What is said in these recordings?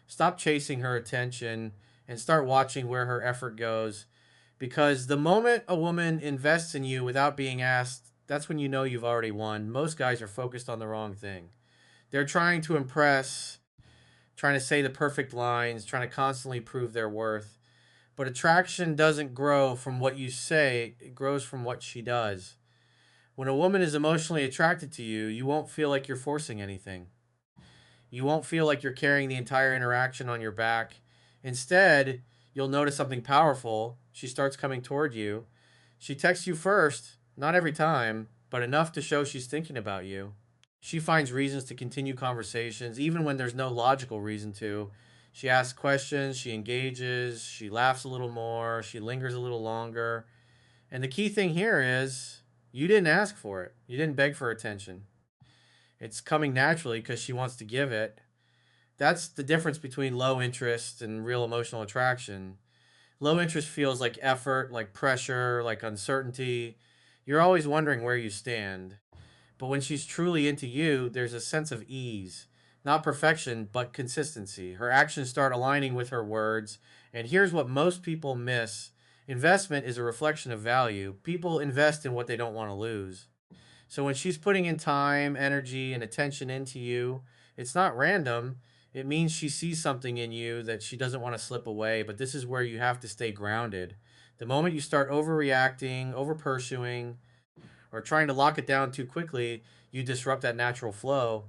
Stop chasing her attention and start watching where her effort goes. Because the moment a woman invests in you without being asked, that's when you know you've already won. Most guys are focused on the wrong thing. They're trying to impress, trying to say the perfect lines, trying to constantly prove their worth. But attraction doesn't grow from what you say, it grows from what she does. When a woman is emotionally attracted to you, you won't feel like you're forcing anything. You won't feel like you're carrying the entire interaction on your back. Instead, you'll notice something powerful. She starts coming toward you. She texts you first, not every time, but enough to show she's thinking about you. She finds reasons to continue conversations, even when there's no logical reason to. She asks questions, she engages, she laughs a little more, she lingers a little longer. And the key thing here is you didn't ask for it, you didn't beg for attention. It's coming naturally because she wants to give it. That's the difference between low interest and real emotional attraction. Low interest feels like effort, like pressure, like uncertainty. You're always wondering where you stand. But when she's truly into you, there's a sense of ease. Not perfection, but consistency. Her actions start aligning with her words. And here's what most people miss: investment is a reflection of value. People invest in what they don't want to lose. So when she's putting in time, energy, and attention into you, it's not random. It means she sees something in you that she doesn't want to slip away. But this is where you have to stay grounded. The moment you start overreacting, over pursuing, or trying to lock it down too quickly, you disrupt that natural flow.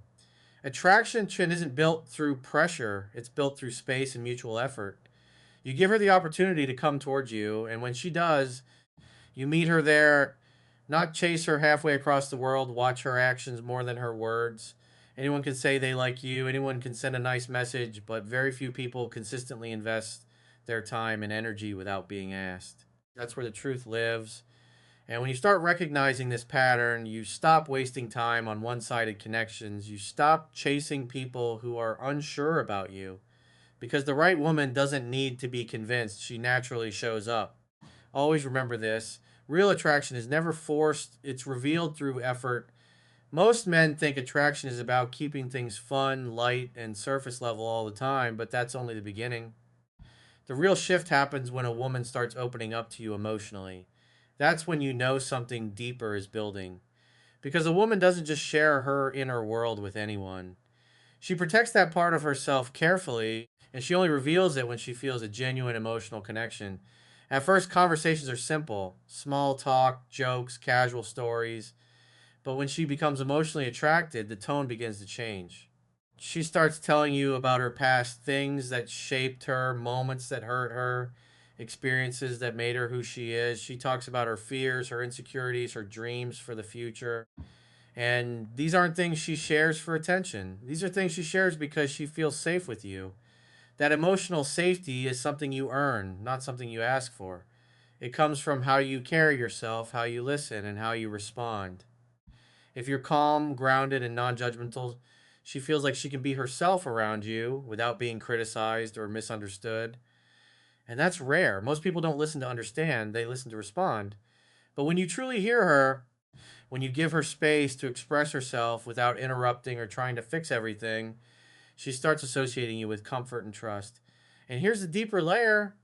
Attraction isn't built through pressure, it's built through space and mutual effort. You give her the opportunity to come towards you, and when she does, you meet her there, not chase her halfway across the world, watch her actions more than her words. Anyone can say they like you, anyone can send a nice message, but very few people consistently invest their time and energy without being asked. That's where the truth lives. And when you start recognizing this pattern, you stop wasting time on one sided connections. You stop chasing people who are unsure about you. Because the right woman doesn't need to be convinced, she naturally shows up. Always remember this: real attraction is never forced, it's revealed through effort. Most men think attraction is about keeping things fun, light, and surface level all the time, but that's only the beginning. The real shift happens when a woman starts opening up to you emotionally. That's when you know something deeper is building. Because a woman doesn't just share her inner world with anyone. She protects that part of herself carefully, and she only reveals it when she feels a genuine emotional connection. At first, conversations are simple: small talk, jokes, casual stories. But when she becomes emotionally attracted, the tone begins to change. She starts telling you about her past, things that shaped her, moments that hurt her, experiences that made her who she is. She talks about her fears, her insecurities, her dreams for the future. And these aren't things she shares for attention. These are things she shares because she feels safe with you. That emotional safety is something you earn, not something you ask for. It comes from how you carry yourself, how you listen, and how you respond. If you're calm, grounded, and non judgmental, she feels like she can be herself around you without being criticized or misunderstood. And that's rare. Most people don't listen to understand, they listen to respond. But when you truly hear her, when you give her space to express herself without interrupting or trying to fix everything, she starts associating you with comfort and trust. And here's the deeper layer: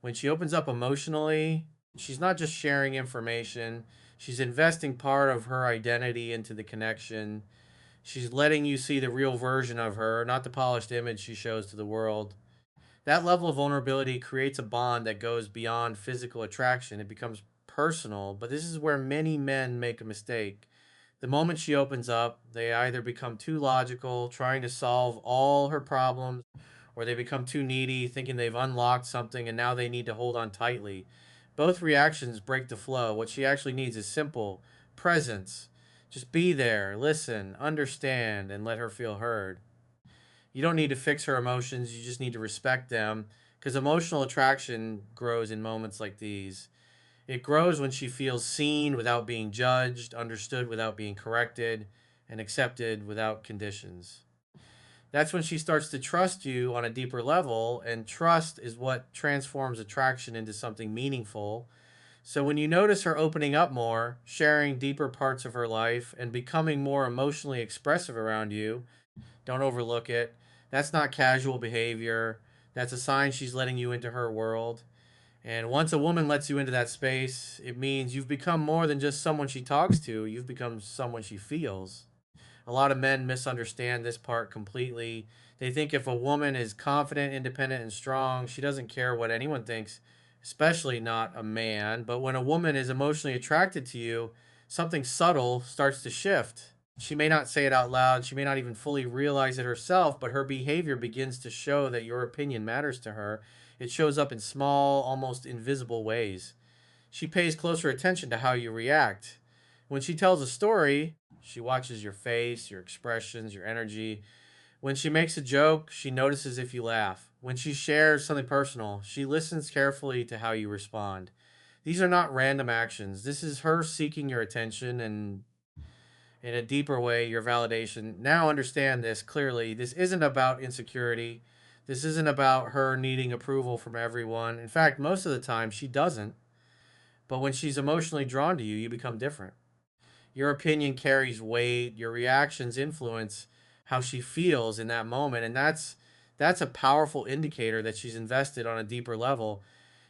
when she opens up emotionally, she's not just sharing information, she's investing part of her identity into the connection. She's letting you see the real version of her, not the polished image she shows to the world. That level of vulnerability creates a bond that goes beyond physical attraction. It becomes personal, but this is where many men make a mistake. The moment she opens up, they either become too logical, trying to solve all her problems, or they become too needy, thinking they've unlocked something and now they need to hold on tightly. Both reactions break the flow. What she actually needs is simple presence. Just be there, listen, understand, and let her feel heard. You don't need to fix her emotions, you just need to respect them, because emotional attraction grows in moments like these. It grows when she feels seen without being judged, understood without being corrected, and accepted without conditions. That's when she starts to trust you on a deeper level, and trust is what transforms attraction into something meaningful. So when you notice her opening up more, sharing deeper parts of her life, and becoming more emotionally expressive around you, don't overlook it. That's not casual behavior. That's a sign she's letting you into her world. And once a woman lets you into that space, it means you've become more than just someone she talks to, you've become someone she feels. A lot of men misunderstand this part completely. They think if a woman is confident, independent, and strong, she doesn't care what anyone thinks, especially not a man. But when a woman is emotionally attracted to you, something subtle starts to shift. She may not say it out loud, she may not even fully realize it herself, but her behavior begins to show that your opinion matters to her. It shows up in small, almost invisible ways. She pays closer attention to how you react. When she tells a story, she watches your face, your expressions, your energy. When she makes a joke, she notices if you laugh. When she shares something personal, she listens carefully to how you respond. These are not random actions. This is her seeking your attention and, in a deeper way, your validation. Now understand this clearly. This isn't about insecurity. This isn't about her needing approval from everyone. In fact, most of the time, she doesn't. But when she's emotionally drawn to you, you become different. Your opinion carries weight, your reactions influence how she feels in that moment, and that's a powerful indicator that she's invested on a deeper level.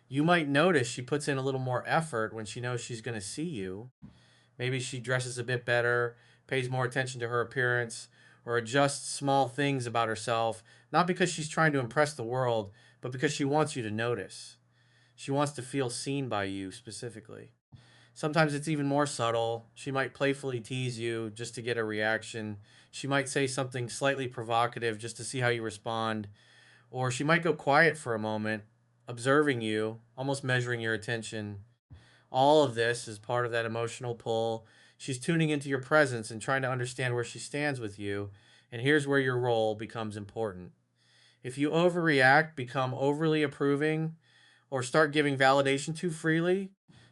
You might notice she puts in a little more effort when she knows she's going to see you. Maybe she dresses a bit better, pays more attention to her appearance, or adjusts small things about herself, not because she's trying to impress the world, but because she wants you to notice. She wants to feel seen by you specifically. Sometimes it's even more subtle. She might playfully tease you just to get a reaction. She might say something slightly provocative just to see how you respond. Or she might go quiet for a moment, observing you, almost measuring your attention. All of this is part of that emotional pull. She's tuning into your presence and trying to understand where she stands with you. And here's where your role becomes important. If you overreact, become overly approving, or start giving validation too freely,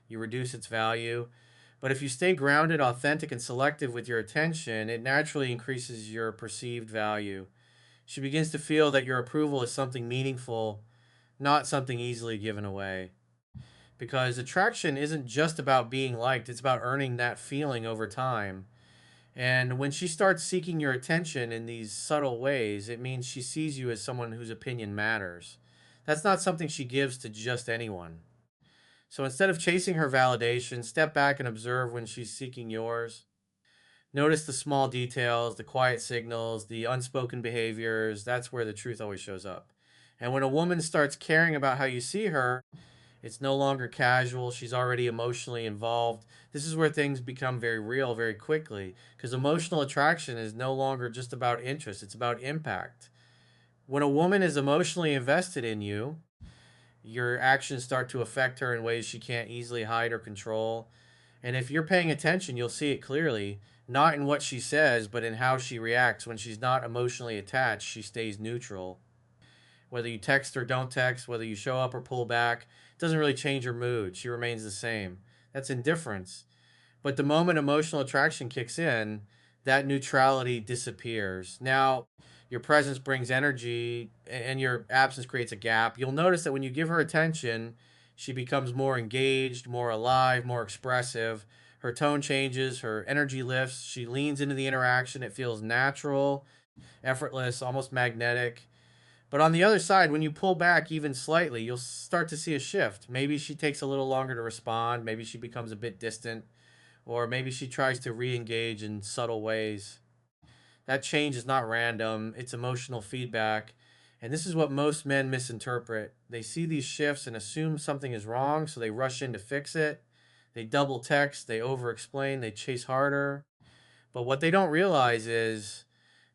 you reduce its value. But if you stay grounded, authentic, and selective with your attention, it naturally increases your perceived value. She begins to feel that your approval is something meaningful, not something easily given away. Because attraction isn't just about being liked, it's about earning that feeling over time. And when she starts seeking your attention in these subtle ways, it means she sees you as someone whose opinion matters. That's not something she gives to just anyone. So instead of chasing her validation, step back and observe when she's seeking yours. Notice the small details, the quiet signals, the unspoken behaviors. That's where the truth always shows up. And when a woman starts caring about how you see her, it's no longer casual. She's already emotionally involved. This is where things become very real very quickly because emotional attraction is no longer just about interest, it's about impact. When a woman is emotionally invested in you, your actions start to affect her in ways she can't easily hide or control. And if you're paying attention, you'll see it clearly, not in what she says, but in how she reacts. When she's not emotionally attached, she stays neutral. Whether you text or don't text, whether you show up or pull back, it doesn't really change her mood. She remains the same. That's indifference. But the moment emotional attraction kicks in, that neutrality disappears. Now, your presence brings energy and your absence creates a gap. You'll notice that when you give her attention, she becomes more engaged, more alive, more expressive. Her tone changes, her energy lifts, she leans into the interaction. It feels natural, effortless, almost magnetic. But on the other side, when you pull back even slightly, you'll start to see a shift. Maybe she takes a little longer to respond, maybe she becomes a bit distant, or maybe she tries to re engage in subtle ways. That change is not random, it's emotional feedback. And this is what most men misinterpret. They see these shifts and assume something is wrong, so they rush in to fix it. They double text, they over explain, they chase harder. But what they don't realize is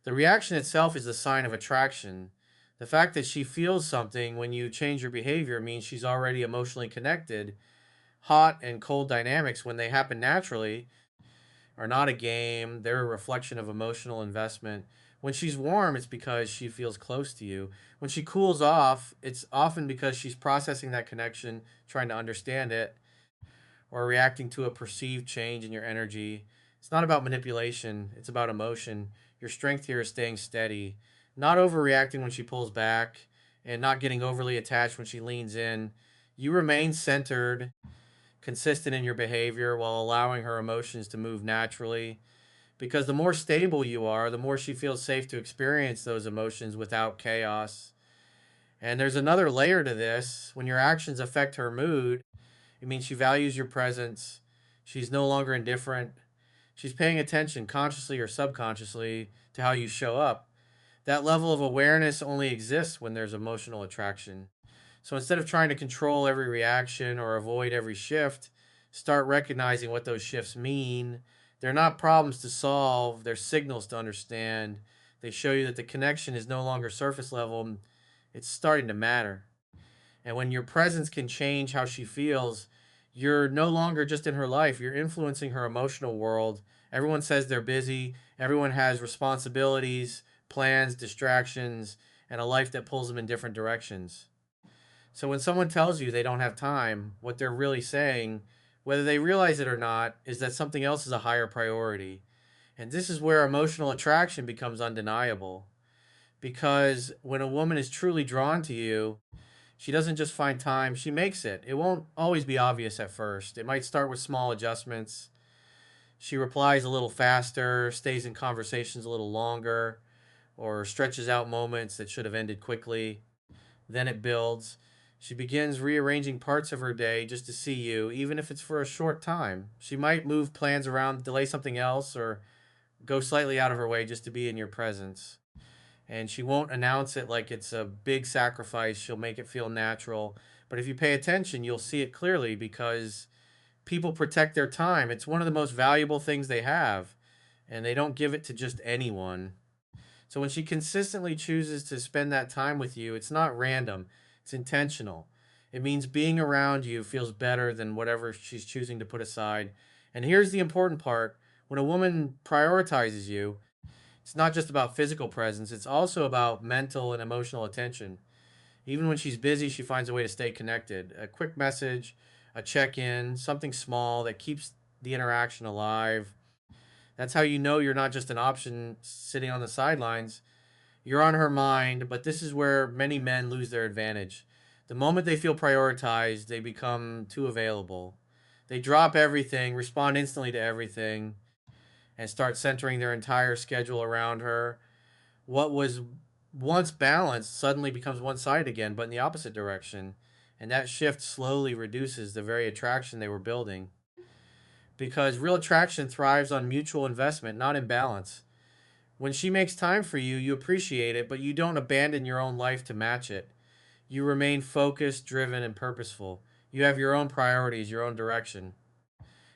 the reaction itself is a sign of attraction. The fact that she feels something when you change your behavior means she's already emotionally connected. Hot and cold dynamics, when they happen naturally, are not a game, they're a reflection of emotional investment. When she's warm, it's because she feels close to you. When she cools off, it's often because she's processing that connection, trying to understand it, or reacting to a perceived change in your energy. It's not about manipulation, it's about emotion. Your strength here is staying steady, not overreacting when she pulls back, and not getting overly attached when she leans in. You remain centered, consistent in your behavior while allowing her emotions to move naturally. because the more stable you are, the more she feels safe to experience those emotions without chaos. And there's another layer to this. When your actions affect her mood, it means she values your presence. She's no longer indifferent. She's paying attention, consciously or subconsciously, to how you show up. That level of awareness only exists when there's emotional attraction. So instead of trying to control every reaction or avoid every shift, start recognizing what those shifts mean. They're not problems to solve, they're signals to understand. They show you that the connection is no longer surface level, it's starting to matter. And when your presence can change how she feels, you're no longer just in her life, you're influencing her emotional world. Everyone says they're busy, everyone has responsibilities, plans, distractions, and a life that pulls them in different directions. So when someone tells you they don't have time, what they're really saying, whether they realize it or not, is that something else is a higher priority. And this is where emotional attraction becomes undeniable. Because when a woman is truly drawn to you, she doesn't just find time, she makes it. It won't always be obvious at first. It might start with small adjustments. She replies a little faster, stays in conversations a little longer, or stretches out moments that should have ended quickly. Then it builds. She begins rearranging parts of her day just to see you, even if it's for a short time. She might move plans around, delay something else, or go slightly out of her way just to be in your presence. And she won't announce it like it's a big sacrifice. She'll make it feel natural. But if you pay attention, you'll see it clearly because people protect their time. It's one of the most valuable things they have, and they don't give it to just anyone. So when she consistently chooses to spend that time with you, it's not random, it's intentional. It means being around you feels better than whatever she's choosing to put aside. And here's the important part: when a woman prioritizes you, it's not just about physical presence, it's also about mental and emotional attention. Even when she's busy, she finds a way to stay connected. A quick message, a check in, something small that keeps the interaction alive. That's how you know you're not just an option sitting on the sidelines. You're on her mind, but this is where many men lose their advantage. The moment they feel prioritized, they become too available. They drop everything, respond instantly to everything, and start centering their entire schedule around her. What was once balanced suddenly becomes one sided again, but in the opposite direction. And that shift slowly reduces the very attraction they were building. Because real attraction thrives on mutual investment, not imbalance. When she makes time for you, you appreciate it, but you don't abandon your own life to match it. You remain focused, driven, and purposeful. You have your own priorities, your own direction.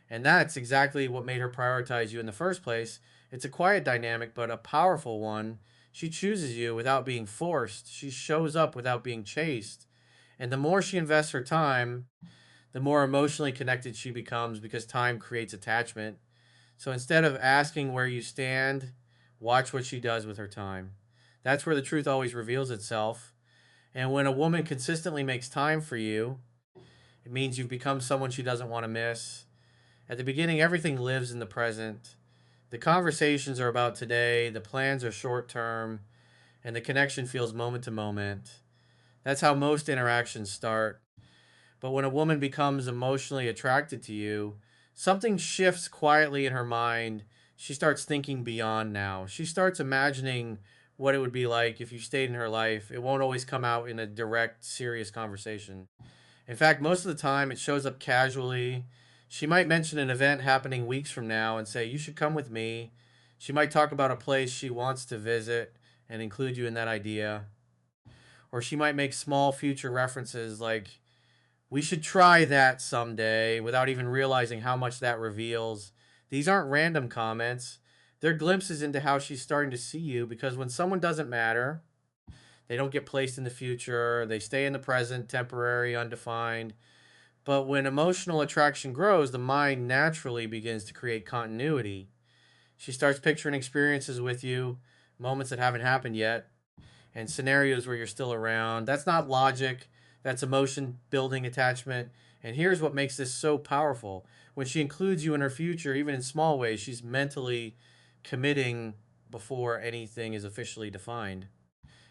And that's exactly what made her prioritize you in the first place. It's a quiet dynamic, but a powerful one. She chooses you without being forced, she shows up without being chased. And the more she invests her time, the more emotionally connected she becomes because time creates attachment. So instead of asking where you stand, watch what she does with her time. That's where the truth always reveals itself. And when a woman consistently makes time for you, it means you've become someone she doesn't want to miss. At the beginning, everything lives in the present. The conversations are about today, the plans are short term, and the connection feels moment to moment. That's how most interactions start. But when a woman becomes emotionally attracted to you, something shifts quietly in her mind. She starts thinking beyond now. She starts imagining what it would be like if you stayed in her life. It won't always come out in a direct, serious conversation. In fact, most of the time it shows up casually. She might mention an event happening weeks from now and say, "You should come with me." She might talk about a place she wants to visit and include you in that idea. Or she might make small future references like, "We should try that someday," without even realizing how much that reveals. These aren't random comments, they're glimpses into how she's starting to see you because when someone doesn't matter, they don't get placed in the future, they stay in the present, temporary, undefined. But when emotional attraction grows, the mind naturally begins to create continuity. She starts picturing experiences with you, moments that haven't happened yet, and scenarios where you're still around. That's not logic, that's emotion building attachment. And here's what makes this so powerful: when she includes you in her future, even in small ways, she's mentally committing before anything is officially defined.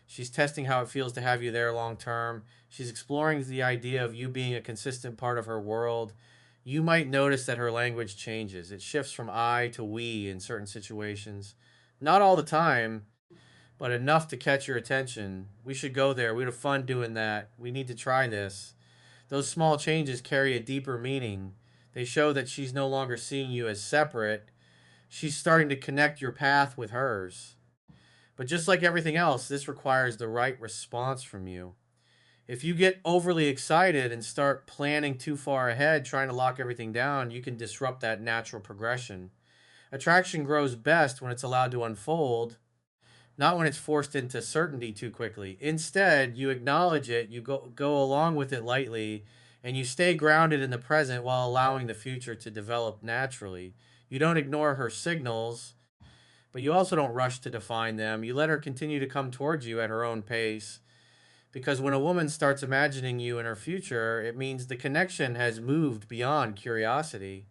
She's testing how it feels to have you there long term. She's exploring the idea of you being a consistent part of her world. You might notice that her language changes. It shifts from I to we in certain situations. Not all the time, but enough to catch your attention. We should go there. We'd have fun doing that. We need to try this. Those small changes carry a deeper meaning. They show that she's no longer seeing you as separate. She's starting to connect your path with hers. But just like everything else, this requires the right response from you. If you get overly excited and start planning too far ahead, trying to lock everything down, you can disrupt that natural progression. Attraction grows best when it's allowed to unfold, not when it's forced into certainty too quickly. Instead, you acknowledge it, you go along with it lightly, and you stay grounded in the present while allowing the future to develop naturally. You don't ignore her signals, but you also don't rush to define them. You let her continue to come towards you at her own pace. Because when a woman starts imagining you in her future, it means the connection has moved beyond curiosity.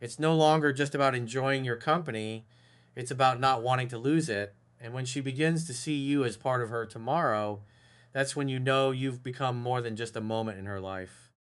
It's no longer just about enjoying your company, it's about not wanting to lose it. And when she begins to see you as part of her tomorrow, that's when you know you've become more than just a moment in her life.